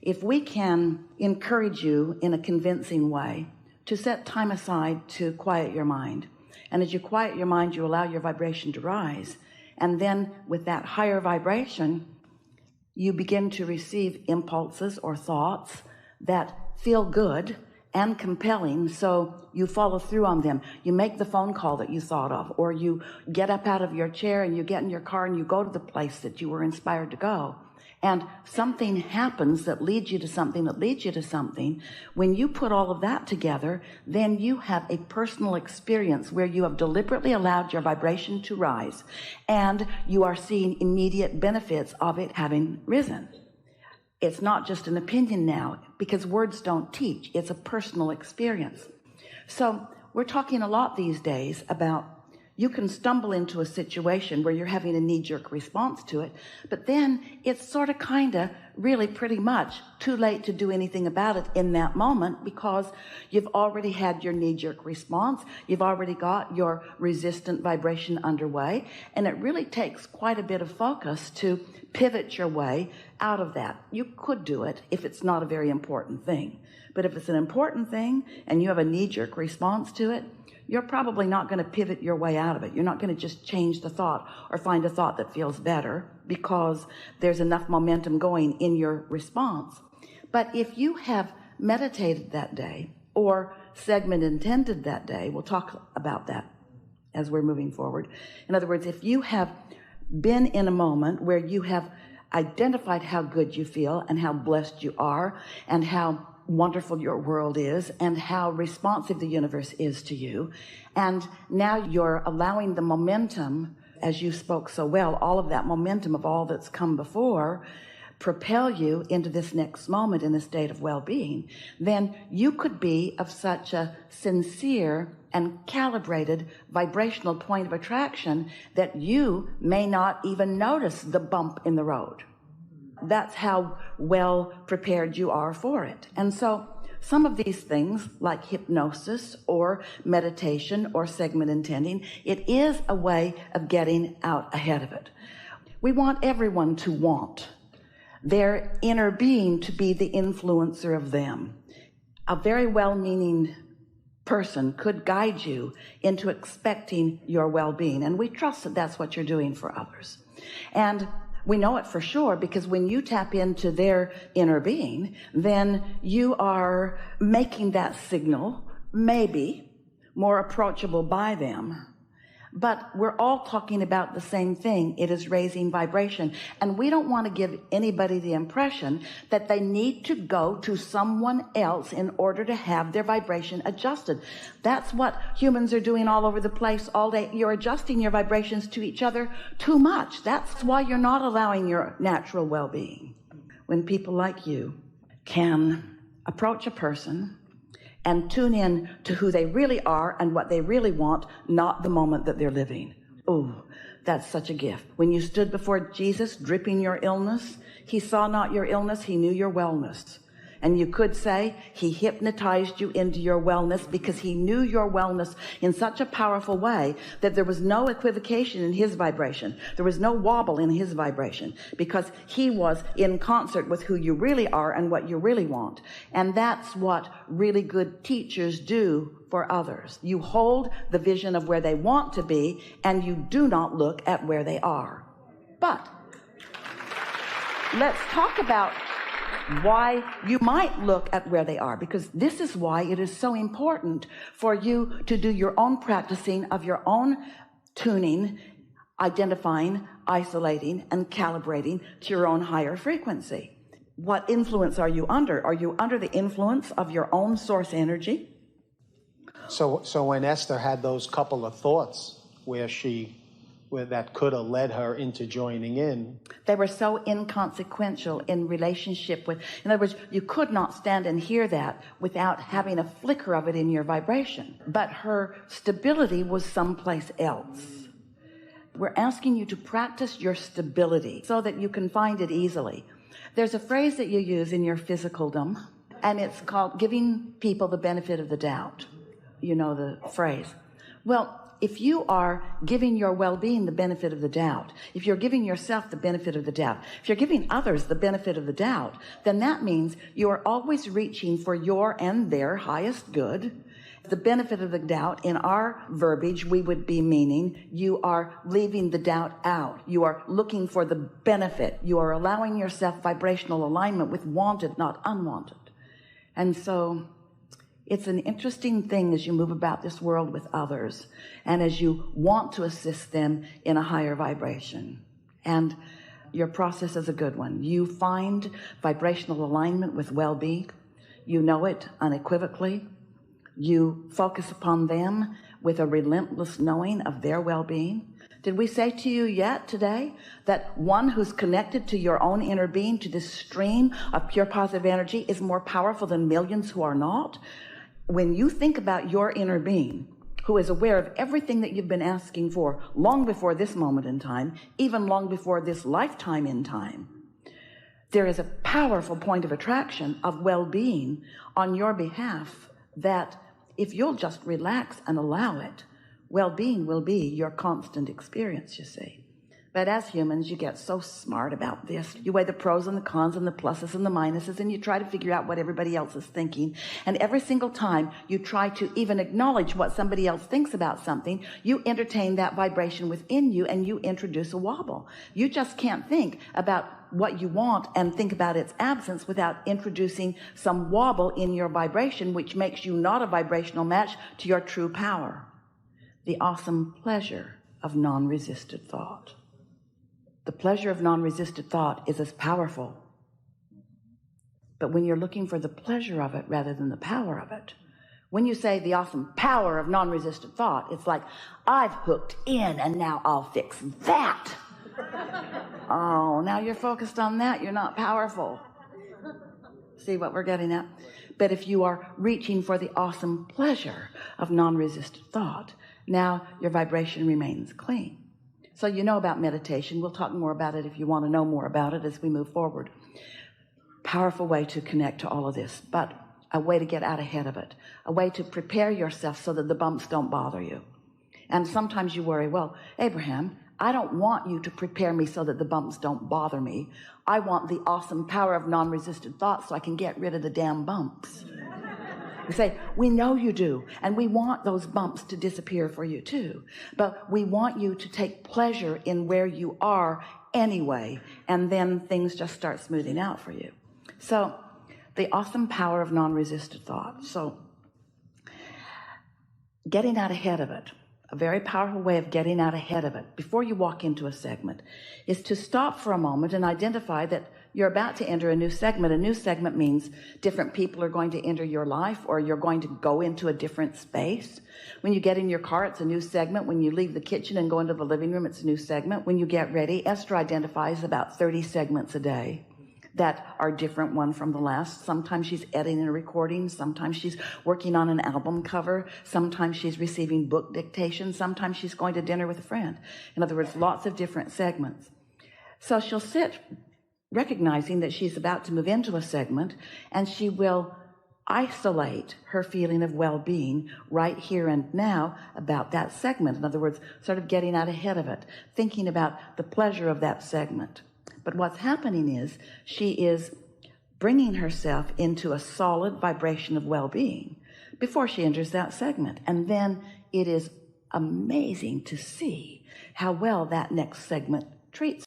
if we can encourage you in a convincing way to set time aside to quiet your mind, and as you quiet your mind, you allow your vibration to rise, and then with that higher vibration, you begin to receive impulses or thoughts that feel good and compelling, so you follow through on them. You make the phone call that you thought of, or you get up out of your chair and you get in your car and you go to the place that you were inspired to go, and something happens that leads you to something that leads you to something. When you put all of that together, then you have a personal experience where you have deliberately allowed your vibration to rise, and you are seeing immediate benefits of it having risen. It's not just an opinion now, because words don't teach. It's a personal experience. So we're talking a lot these days about you can stumble into a situation where you're having a knee-jerk response to it, but then it's sort of really pretty much too late to do anything about it in that moment, because you've already had your knee-jerk response. You've already got your resistant vibration underway, and it really takes quite a bit of focus to pivot your way out of that. You could do it if it's not a very important thing, but if it's an important thing and you have a knee-jerk response to it, you're probably not going to pivot your way out of it. You're not going to just change the thought or find a thought that feels better because there's enough momentum going in your response. But if you have meditated that day or segment intended that day, we'll talk about that as we're moving forward. In other words, if you have been in a moment where you have identified how good you feel and how blessed you are and how wonderful your world is and how responsive the universe is to you, and now you're allowing the momentum, as you spoke so well, all of that momentum of all that's come before, propel you into this next moment in a state of well-being, then you could be of such a sincere and calibrated vibrational point of attraction that you may not even notice the bump in the road. That's how well prepared you are for it. And so some of these things, like hypnosis or meditation or segment intending, it is a way of getting out ahead of it. We want everyone to want their inner being to be the influencer of them. A very well-meaning person could guide you into expecting your well-being, and we trust that that's what you're doing for others. And we know it for sure because when you tap into their inner being, then you are making that signal maybe more approachable by them. But we're all talking about the same thing. It is raising vibration. And we don't want to give anybody the impression that they need to go to someone else in order to have their vibration adjusted. That's what humans are doing all over the place all day. You're adjusting your vibrations to each other too much. That's why you're not allowing your natural well-being. When people like you can approach a person and tune in to who they really are and what they really want, not the moment that they're living. Oh, that's such a gift. When you stood before Jesus dripping your illness, he saw not your illness, he knew your wellness. And you could say he hypnotized you into your wellness because he knew your wellness in such a powerful way that there was no equivocation in his vibration. There was no wobble in his vibration because he was in concert with who you really are and what you really want. And that's what really good teachers do for others. You hold the vision of where they want to be and you do not look at where they are. But let's talk about why you might look at where they are, because this is why it is so important for you to do your own practicing of your own tuning, identifying, isolating, and calibrating to your own higher frequency. What influence are you under? Are you under the influence of your own source energy? So when Esther had those couple of thoughts where that could have led her into joining in, they were so inconsequential in relationship with, in other words, you could not stand and hear that without having a flicker of it in your vibration. But her stability was someplace else. We're asking you to practice your stability so that you can find it easily. There's a phrase that you use in your physicaldom, and it's called giving people the benefit of the doubt. You know the phrase. Well, if you are giving your well-being the benefit of the doubt, if you're giving yourself the benefit of the doubt, if you're giving others the benefit of the doubt, then that means you are always reaching for your and their highest good. The benefit of the doubt, in our verbiage, we would be meaning you are leaving the doubt out. You are looking for the benefit. You are allowing yourself vibrational alignment with wanted, not unwanted. And so it's an interesting thing as you move about this world with others and as you want to assist them in a higher vibration. And your process is a good one. You find vibrational alignment with well-being. You know it unequivocally. You focus upon them with a relentless knowing of their well-being. Did we say to you yet today that one who's connected to your own inner being, to this stream of pure positive energy, is more powerful than millions who are not? When you think about your inner being, who is aware of everything that you've been asking for long before this moment in time, even long before this lifetime in time, there is a powerful point of attraction of well-being on your behalf that if you'll just relax and allow it, well-being will be your constant experience, you see. But as humans, you get so smart about this. You weigh the pros and the cons and the pluses and the minuses, and you try to figure out what everybody else is thinking. And every single time you try to even acknowledge what somebody else thinks about something, you entertain that vibration within you and you introduce a wobble. You just can't think about what you want and think about its absence without introducing some wobble in your vibration, which makes you not a vibrational match to your true power. The awesome pleasure of non-resisted thought. The pleasure of non-resisted thought is as powerful. But when you're looking for the pleasure of it rather than the power of it, when you say the awesome power of non-resisted thought, it's like, I've hooked in and now I'll fix that. Oh, now you're focused on that. You're not powerful. See what we're getting at? But if you are reaching for the awesome pleasure of non-resisted thought, now your vibration remains clean. So you know about meditation. We'll talk more about it if you want to know more about it as we move forward. Powerful way to connect to all of this, but a way to get out ahead of it, a way to prepare yourself so that the bumps don't bother you. And sometimes you worry, well, Abraham, I don't want you to prepare me so that the bumps don't bother me. I want the awesome power of non-resistant thought so I can get rid of the damn bumps. You say, we know you do, and we want those bumps to disappear for you too, but we want you to take pleasure in where you are anyway, and then things just start smoothing out for you. So the awesome power of non-resistant thought. So getting out ahead of it, a very powerful way of getting out ahead of it before you walk into a segment is to stop for a moment and identify that you're about to enter a new segment. A new segment means different people are going to enter your life, or you're going to go into a different space. When you get in your car, it's a new segment. When you leave the kitchen and go into the living room, it's a new segment. When you get ready, Esther identifies about 30 segments a day that are different one from the last. Sometimes she's editing a recording. Sometimes she's working on an album cover. Sometimes she's receiving book dictation. Sometimes she's going to dinner with a friend. In other words, lots of different segments. So she'll sit recognizing that she's about to move into a segment, and she will isolate her feeling of well-being right here and now about that segment. In other words, sort of getting out ahead of it, thinking about the pleasure of that segment. But what's happening is she is bringing herself into a solid vibration of well-being before she enters that segment. And then it is amazing to see how well that next segment treats